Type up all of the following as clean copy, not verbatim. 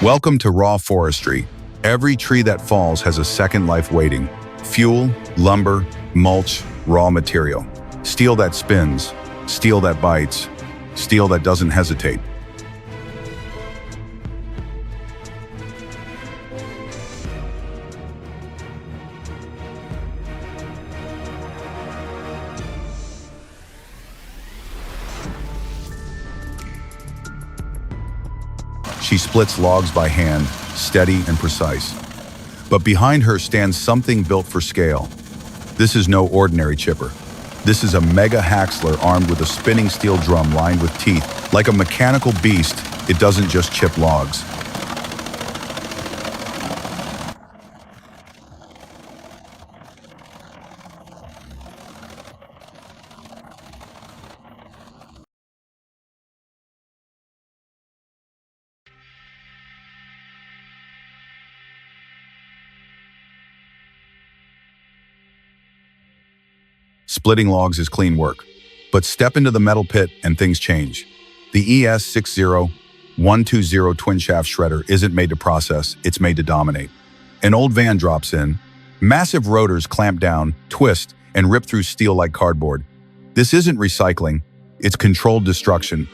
Welcome to Raw Forestry. Every tree that falls has a second life waiting. Fuel, lumber, mulch, raw material. Steel that spins, steel that bites, steel that doesn't hesitate. She splits logs by hand, steady and precise. But behind her stands something built for scale. This is no ordinary chipper. This is a mega haxler armed with a spinning steel drum lined with teeth. Like a mechanical beast, it doesn't just chip logs. Splitting logs is clean work, but step into the metal pit and things change. The ES60120 twin-shaft shredder isn't made to process, it's made to dominate. An old van drops in, massive rotors clamp down, twist, and rip through steel like cardboard. This isn't recycling, it's controlled destruction.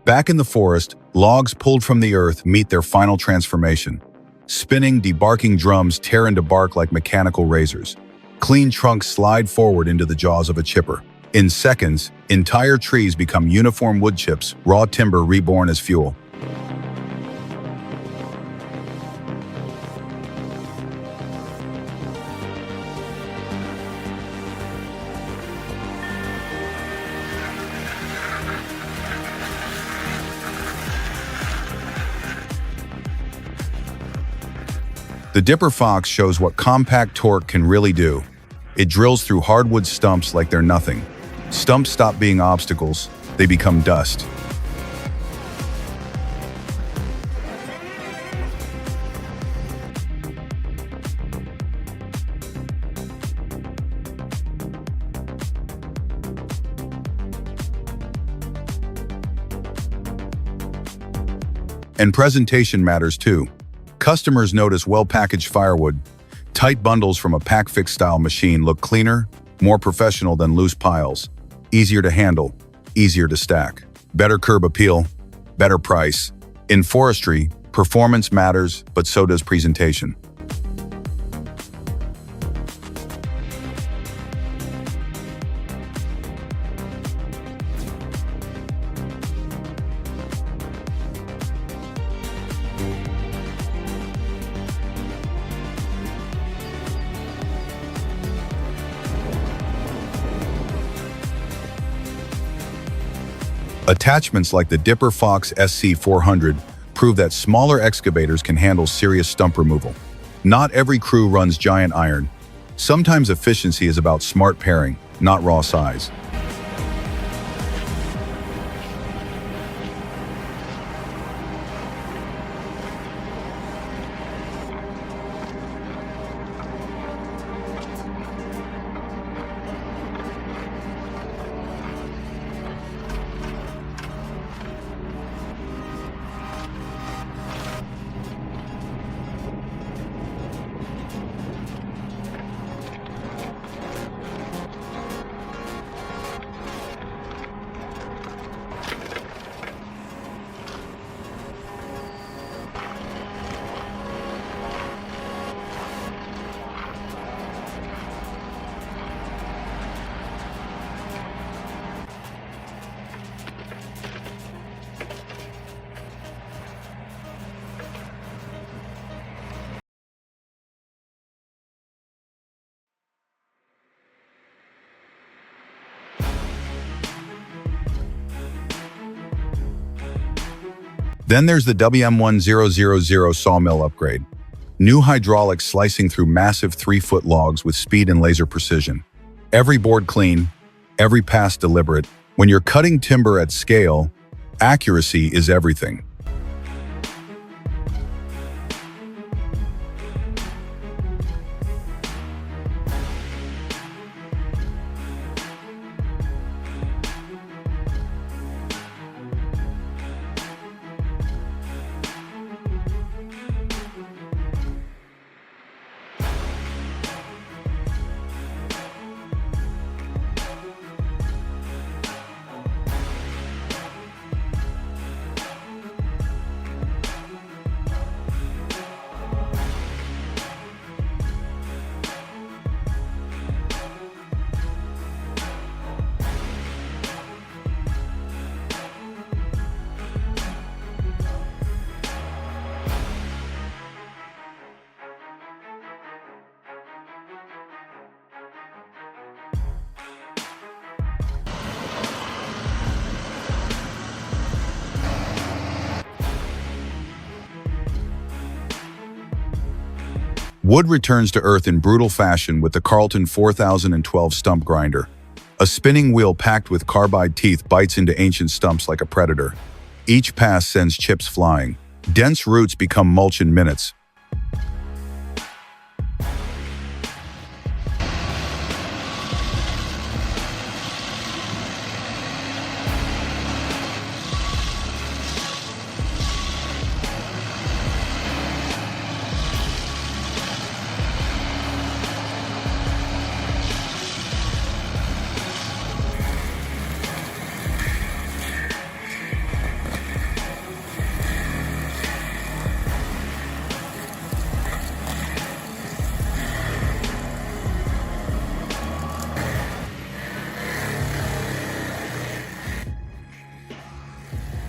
Back in the forest, logs pulled from the earth meet their final transformation. Spinning, debarking drums tear into bark like mechanical razors. Clean trunks slide forward into the jaws of a chipper. In seconds, entire trees become uniform wood chips, raw timber reborn as fuel. The Dipper Fox shows what compact torque can really do. It drills through hardwood stumps like they're nothing. Stumps stop being obstacles, they become dust. And presentation matters too. Customers notice well-packaged firewood. Tight bundles from a pack-fix style machine look cleaner, more professional than loose piles. Easier to handle, easier to stack. Better curb appeal, better price. In forestry, performance matters, but so does presentation. Attachments like the Dipper Fox SC400 prove that smaller excavators can handle serious stump removal. Not every crew runs giant iron. Sometimes efficiency is about smart pairing, not raw size. Then there's the WM1000 sawmill upgrade. New hydraulics slicing through massive 3-foot logs with speed and laser precision. Every board clean, every pass deliberate. When you're cutting timber at scale, accuracy is everything. Wood returns to earth in brutal fashion with the Carlton 4012 stump grinder. A spinning wheel packed with carbide teeth bites into ancient stumps like a predator. Each pass sends chips flying. Dense roots become mulch in minutes.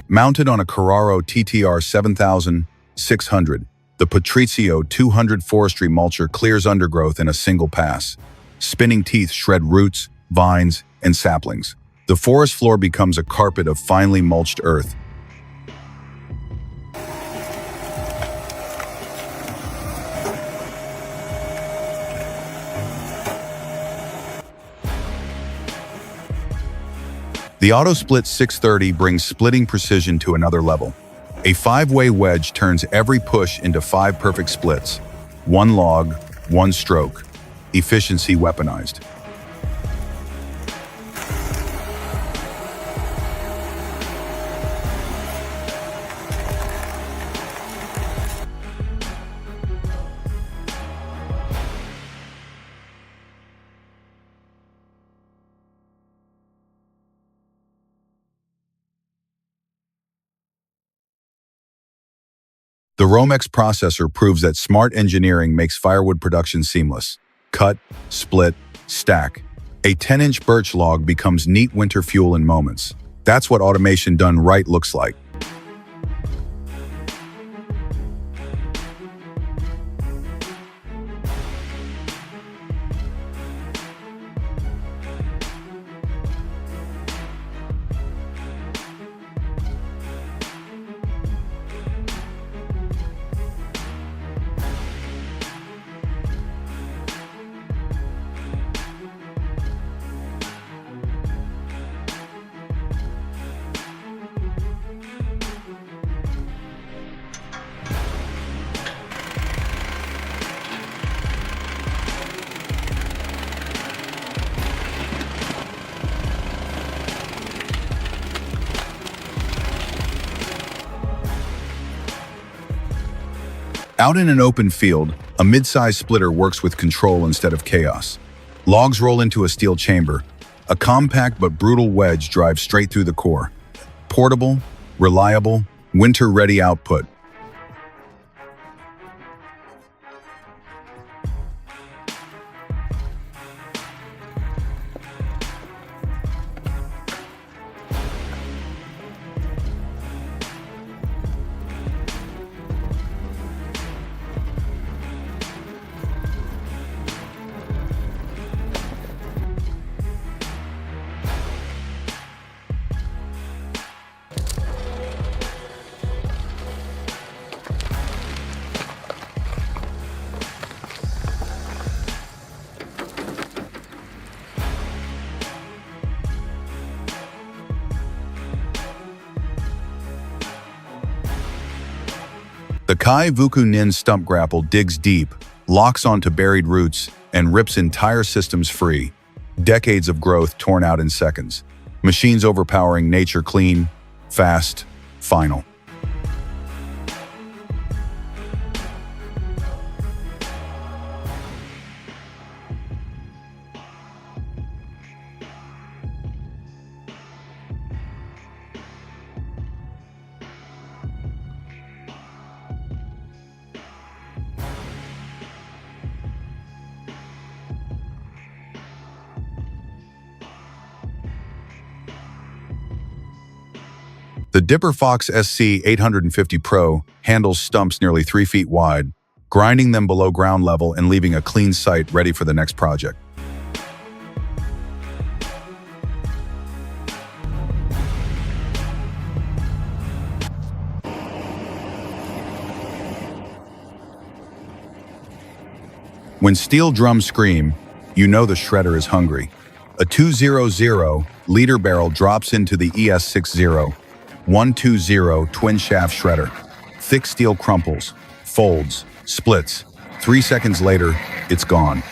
Mounted on a Carraro TTR 7600, the Patrizio 200 forestry mulcher clears undergrowth in a single pass. Spinning teeth shred roots, vines, and saplings. The forest floor becomes a carpet of finely mulched earth. The AutoSplit 630 brings splitting precision to another level. A 5-way wedge turns every push into 5 perfect splits. One log, one stroke. Efficiency weaponized. The Romex processor proves that smart engineering makes firewood production seamless. Cut, split, stack. A 10-inch birch log becomes neat winter fuel in moments. That's what automation done right looks like. Out in an open field, a mid-size splitter works with control instead of chaos. Logs roll into a steel chamber. A compact but brutal wedge drives straight through the core. Portable, reliable, winter-ready output. The Kai Vuku Nin stump grapple digs deep, locks onto buried roots, and rips entire systems free. Decades of growth torn out in seconds. Machines overpowering nature clean, fast, final. The Dipper Fox SC 850 Pro handles stumps nearly 3 feet wide, grinding them below ground level and leaving a clean site ready for the next project. When steel drums scream, you know the shredder is hungry. A 200-liter barrel drops into the ES60 120 twin-shaft shredder. Thick steel crumples, folds, splits. 3 seconds later, it's gone.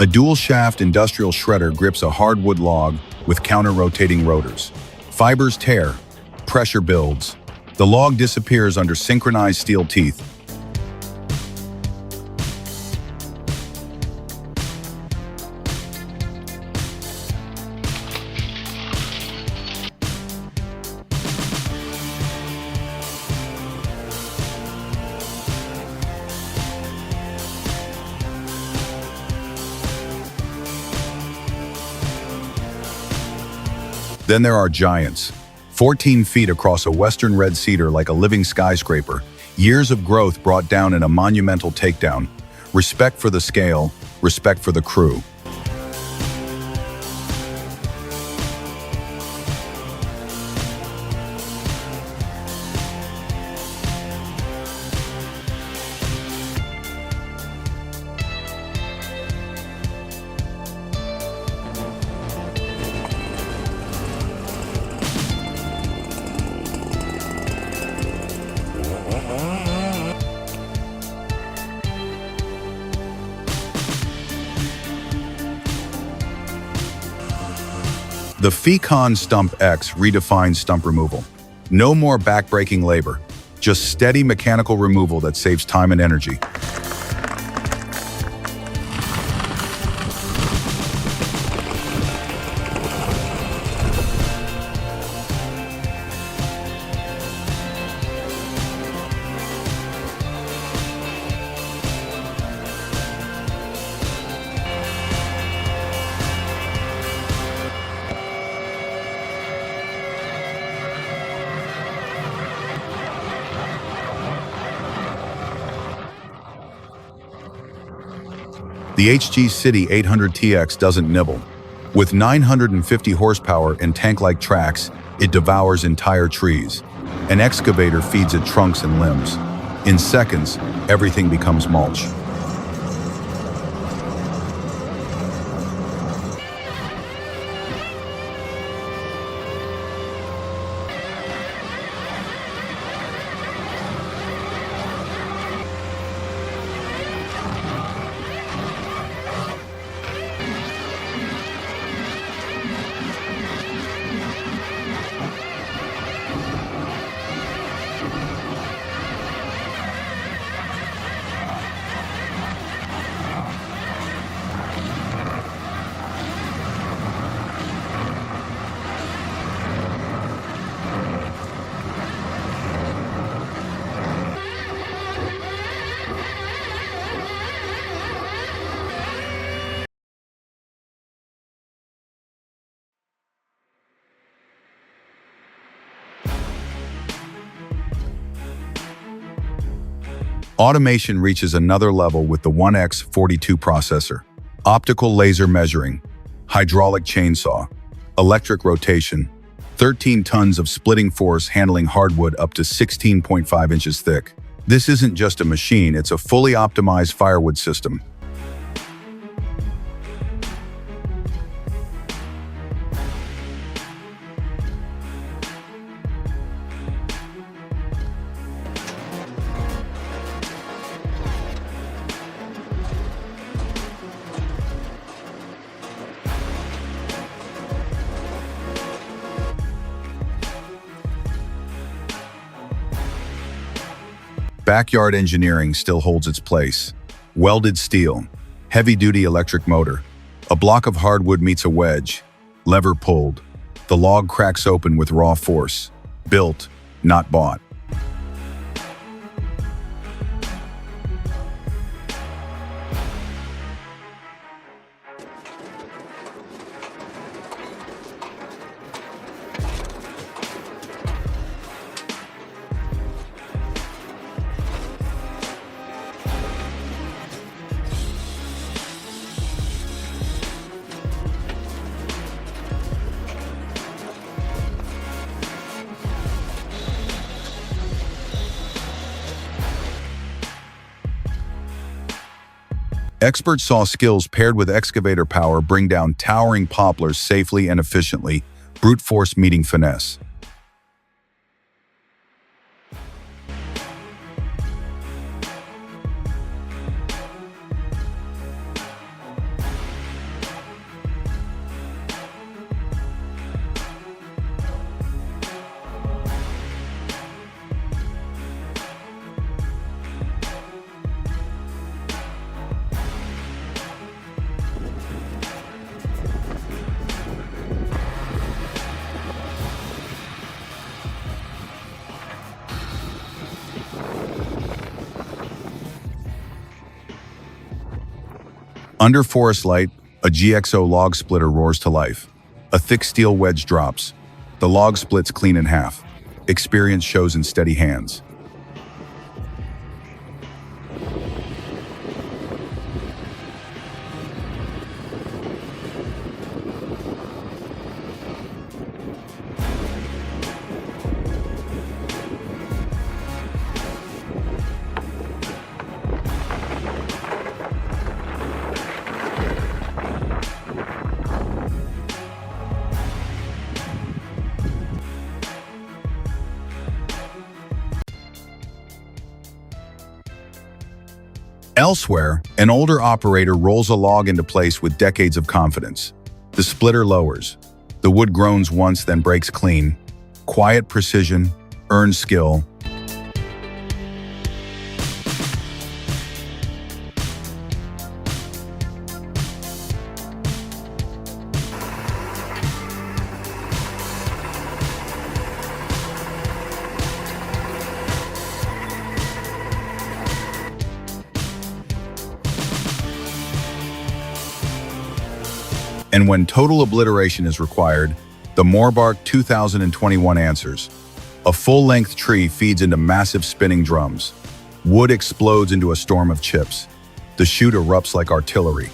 A dual-shaft industrial shredder grips a hardwood log with counter-rotating rotors. Fibers tear, pressure builds. The log disappears under synchronized steel teeth. Then there are giants, 14 feet across a western red cedar like a living skyscraper. Years of growth brought down in a monumental takedown. Respect for the scale, respect for the crew. The Fecon Stump X redefines stump removal. No more backbreaking labor, just steady mechanical removal that saves time and energy. The HG City 800TX doesn't nibble. With 950 horsepower and tank-like tracks, it devours entire trees. An excavator feeds it trunks and limbs. In seconds, everything becomes mulch. Automation reaches another level with the 1X42 processor. Optical laser measuring, hydraulic chainsaw, electric rotation, 13 tons of splitting force handling hardwood up to 16.5 inches thick. This isn't just a machine, it's a fully optimized firewood system. Backyard engineering still holds its place. Welded steel, heavy-duty electric motor. A block of hardwood meets a wedge, lever pulled. The log cracks open with raw force. Built, not bought. Expert saw skills paired with excavator power bring down towering poplars safely and efficiently, brute force meeting finesse. Under forest light, a GXO log splitter roars to life. A thick steel wedge drops. The log splits clean in half. Experience shows in steady hands. Elsewhere, an older operator rolls a log into place with decades of confidence. The splitter lowers. The wood groans once, then breaks clean. Quiet precision, earned skill. And when total obliteration is required, the Moorbark 2021 answers. A full-length tree feeds into massive spinning drums. Wood explodes into a storm of chips. The chute erupts like artillery.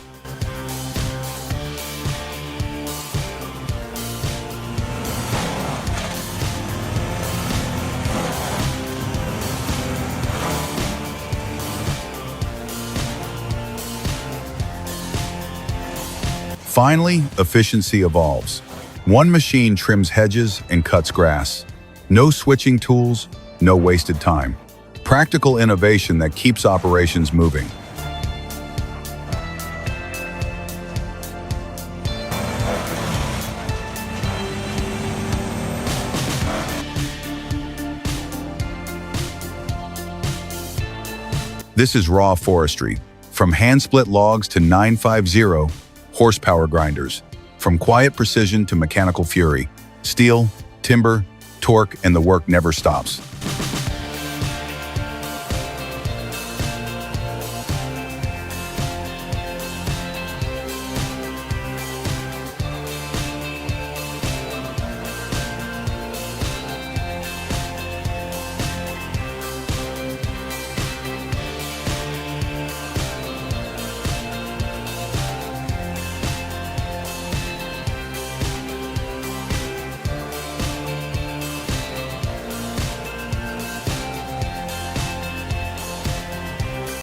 Finally, efficiency evolves. One machine trims hedges and cuts grass. No switching tools, no wasted time. Practical innovation that keeps operations moving. This is raw forestry. From hand-split logs to 950 horsepower grinders. From quiet precision to mechanical fury. Steel, timber, torque, and the work never stops.